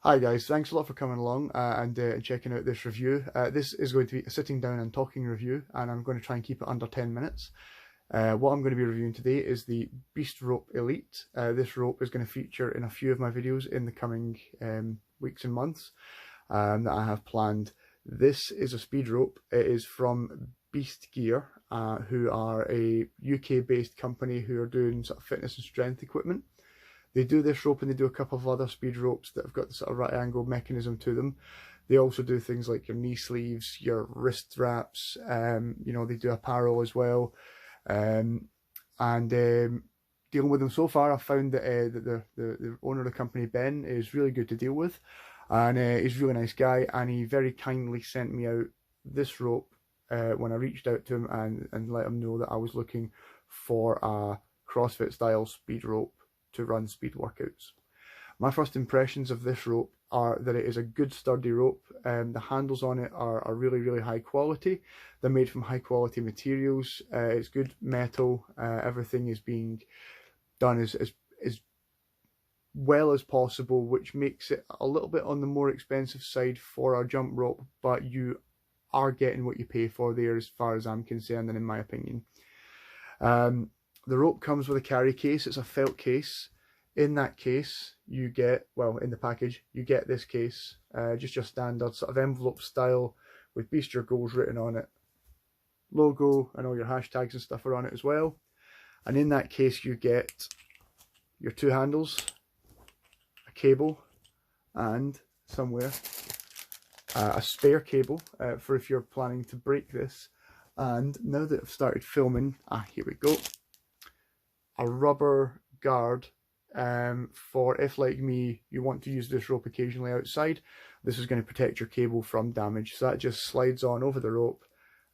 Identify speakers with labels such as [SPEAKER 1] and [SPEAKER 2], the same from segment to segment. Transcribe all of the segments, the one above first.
[SPEAKER 1] Hi guys, thanks a lot for coming along and checking out this review. This is going to be a sitting down and talking review, and I'm going to try and keep it under 10 minutes. What I'm going to be reviewing today is the Beast Rope Elite. This rope is going to feature in a few of my videos in the coming weeks and months that I have planned. This is a speed rope. It is from Beast Gear, who are a UK-based company who are doing sort of fitness and strength equipment. They do this rope and they do a couple of other speed ropes that have got the sort of right angle mechanism to them. They also do things like your knee sleeves, your wrist wraps, they do apparel as well. Dealing with them so far, I've found that, the owner of the company, Ben, is really good to deal with, and he's a really nice guy, and he very kindly sent me out this rope when I reached out to him and let him know that I was looking for a CrossFit style speed rope to run speed workouts. My first impressions of this rope are that it is a good sturdy rope. The handles on it are really high quality. They're made from high quality materials. It's good metal. Everything is being done as well as possible, which makes it a little bit on the more expensive side for a jump rope, but you are getting what you pay for there as far as I'm concerned and in my opinion. The rope comes with a carry case. It's a felt case. In that case, you get, well, in the package, you get this case, just your standard sort of envelope style with Beast Your Goals written on it. Logo and all your hashtags and stuff are on it as well. And in that case, you get your two handles, a cable, and somewhere a spare cable for if you're planning to break this. And now that I've started filming, here we go. A rubber guard for if, like me, you want to use this rope occasionally outside. This is going to protect your cable from damage, so that just slides on over the rope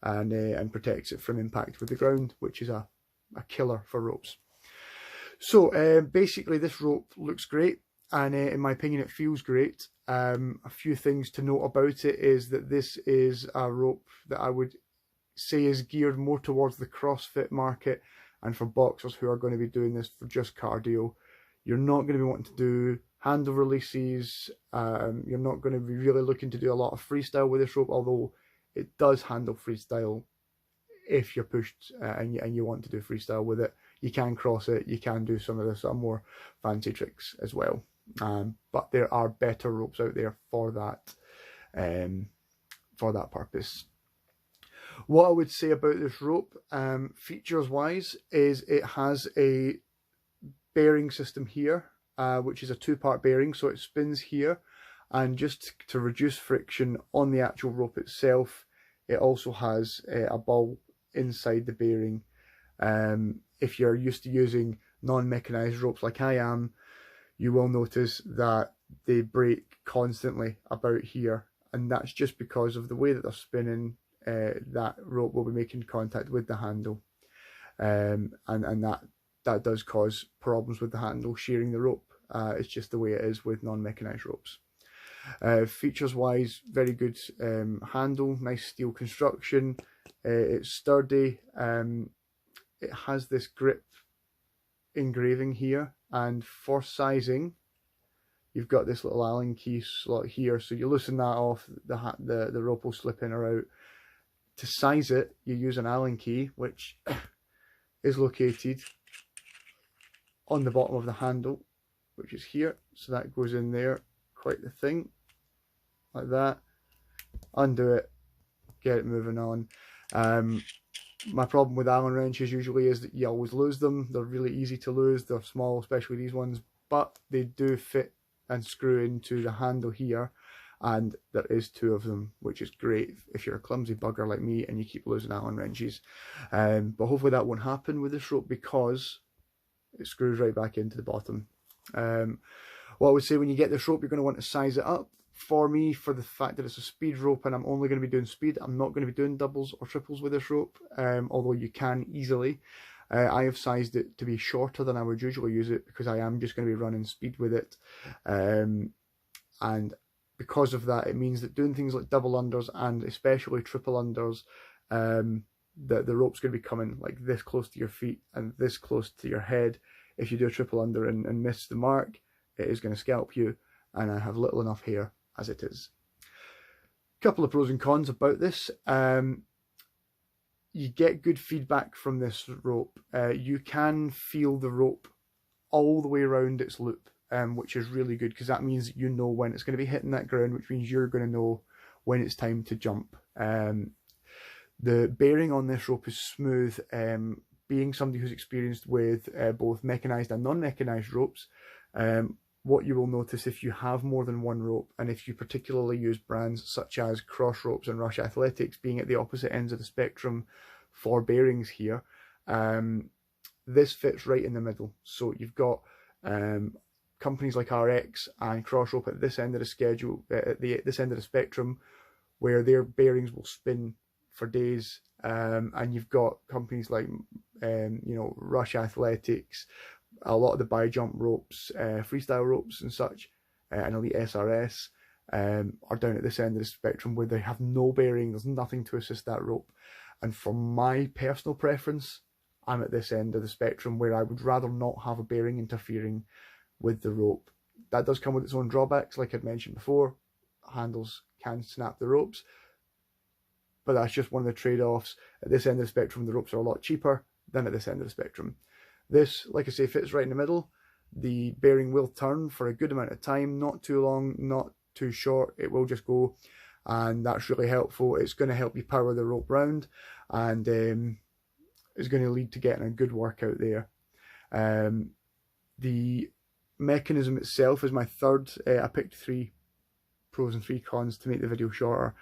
[SPEAKER 1] and protects it from impact with the ground, which is a killer for ropes. So basically this rope looks great, and in my opinion it feels great. A few things to note about it is that this is a rope that I would say is geared more towards the CrossFit market and for boxers who are going to be doing this for just cardio. You're not going to be wanting to do handle releases. You're not going to be really looking to do a lot of freestyle with this rope, although it does handle freestyle if you're pushed and you want to do freestyle with it. You can cross it. You can do some of the sort of more fancy tricks as well. But there are better ropes out there for that purpose. What I would say about this rope, features wise, is it has a bearing system here, which is a two-part bearing, so it spins here, and just to reduce friction on the actual rope itself, it also has a ball inside the bearing. If you're used to using non-mechanized ropes like I am, you will notice that they break constantly about here, and that's just because of the way that they're spinning. That rope will be making contact with the handle, and that does cause problems with the handle shearing the rope. It's just the way it is with non-mechanized ropes. Features wise, very good handle, nice steel construction. It's sturdy. It has this grip engraving here, and for sizing, you've got this little Allen key slot here, so you loosen that off, the rope will slip in or out. To size it, you use an Allen key, which is located on the bottom of the handle, which is here. So that goes in there, quite the thing, like that. Undo it, get it moving on. My problem with Allen wrenches usually is that you always lose them. They're really easy to lose. They're small, especially these ones, but they do fit and screw into the handle here. And there is two of them, which is great if you're a clumsy bugger like me and you keep losing Allen wrenches. But hopefully that won't happen with this rope because it screws right back into the bottom. What I would say, when you get this rope, you're going to want to size it up. For me, for the fact that it's a speed rope and I'm only going to be doing speed, I'm not going to be doing doubles or triples with this rope, although you can easily. I have sized it to be shorter than I would usually use it because I am just going to be running speed with it. And because of that, it means that doing things like double unders and especially triple unders, the rope's going to be coming like this close to your feet and this close to your head. If you do a triple under and miss the mark, it is going to scalp you. and I have little enough hair as it is. Couple of pros and cons about this. You get good feedback from this rope. You can feel the rope all the way around its loop, which is really good because that means you know when it's going to be hitting that ground, which means you're going to know when it's time to jump. The bearing on this rope is smooth. Being somebody who's experienced with both mechanised and non-mechanised ropes, what you will notice if you have more than one rope, and if you particularly use brands such as Crossropes and Rush Athletics being at the opposite ends of the spectrum for bearings here, this fits right in the middle. So you've got companies like RX and Crossrope at this end of the schedule, at this end of the spectrum, where their bearings will spin for days, and you've got companies like Rush Athletics, a lot of the bi-jump ropes, freestyle ropes and such, and Elite SRS are down at this end of the spectrum where they have no bearing. There's nothing to assist that rope. And for my personal preference, I'm at this end of the spectrum where I would rather not have a bearing interfering with the rope. That does come with its own drawbacks, like I'd mentioned before. Handles can snap the ropes, but that's just one of the trade-offs. At this end of the spectrum, the ropes are a lot cheaper than at this end of the spectrum. This, like I say, fits right in the middle. The bearing will turn for a good amount of time, not too long, not too short. It will just go, and that's really helpful. It's going to help you power the rope round, and is going to lead to getting a good workout there. The mechanism itself is my third. I picked 3 pros and 3 cons to make the video shorter.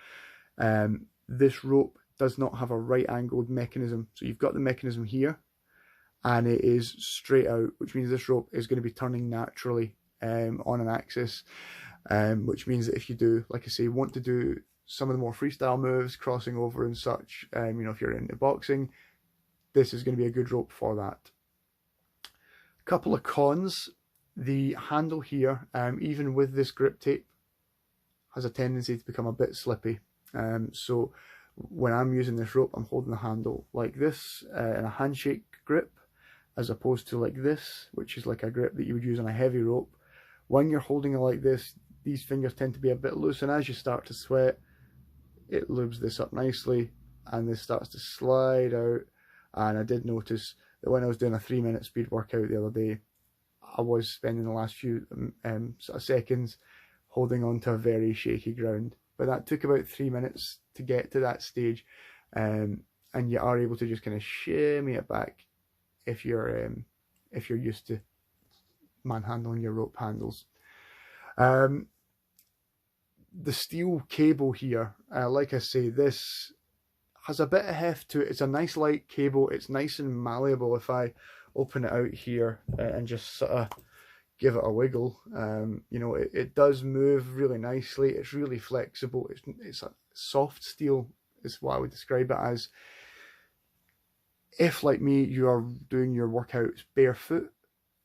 [SPEAKER 1] This rope does not have a right angled mechanism. So you've got the mechanism here, and it is straight out, which means this rope is going to be turning naturally on an axis, which means that if you do, like I say, want to do some of the more freestyle moves, crossing over and such, if you're into boxing, this is going to be a good rope for that. A couple of cons. The handle here, even with this grip tape, has a tendency to become a bit slippy. So when I'm using this rope, I'm holding the handle like this in a handshake grip, as opposed to like this, which is like a grip that you would use on a heavy rope. When you're holding it like this, these fingers tend to be a bit loose, and as you start to sweat, it lubes this up nicely, and this starts to slide out. And I did notice that when I was doing a 3-minute speed workout the other day, I was spending the last few sort of seconds holding on to a very shaky ground. But that took about 3 minutes to get to that stage, and you are able to just kind of shimmy it back if you're used to manhandling your rope handles. The steel cable here, like I say, this has a bit of heft to it. It's a nice light cable. It's nice and malleable. If I open it out here and just sort of give it a wiggle, it does move really nicely. It's really flexible. It's a soft steel is what I would describe it as. If, like me, you are doing your workouts barefoot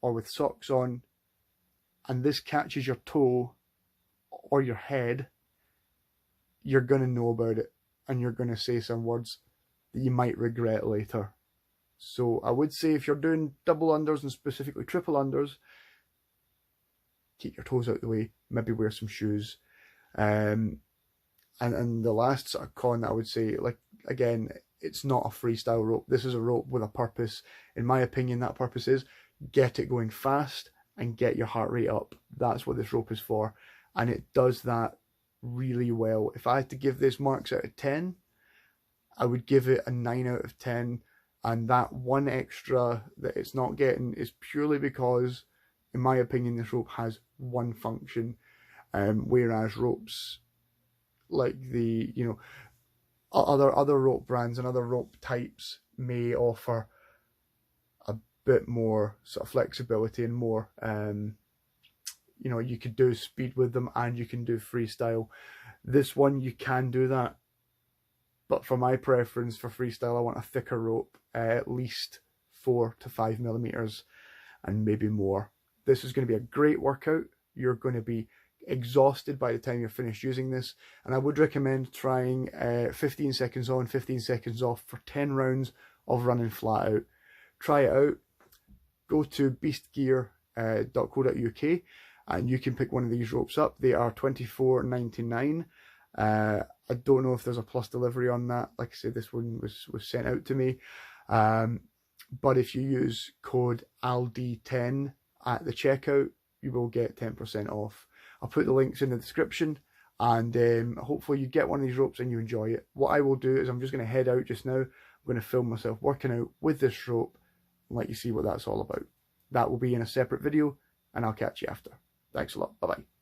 [SPEAKER 1] or with socks on, and this catches your toe or your head, you're going to know about it, and you're going to say some words that you might regret later. So I would say if you're doing double unders and specifically triple unders, keep your toes out of the way, maybe wear some shoes. And the last sort of con that I would say, like, again, it's not a freestyle rope. This is a rope with a purpose. In my opinion, that purpose is get it going fast and get your heart rate up. That's what this rope is for. And it does that really well. If I had to give this marks out of 10, I would give it a 9 out of 10. And that one extra that it's not getting is purely because, in my opinion, this rope has one function. Whereas ropes like the, other rope brands and other rope types may offer a bit more sort of flexibility and more, you could do speed with them and you can do freestyle. This one, you can do that. But for my preference for freestyle, I want a thicker rope, at least 4 to 5 millimeters and maybe more. This is going to be a great workout. You're going to be exhausted by the time you're finished using this, and I would recommend trying 15 seconds on, 15 seconds off for 10 rounds of running flat out. Try it out. Go to beastgear.co.uk and you can pick one of these ropes up. They are $24.99. I don't know if there's a plus delivery on that. Like I said, this one was sent out to me. But if you use code ALDI10 at the checkout, you will get 10% off. I'll put the links in the description, and hopefully you get one of these ropes and you enjoy it. What I will do is I'm just going to head out just now. I'm going to film myself working out with this rope and let you see what that's all about. That will be in a separate video, and I'll catch you after. Thanks a lot. Bye-bye.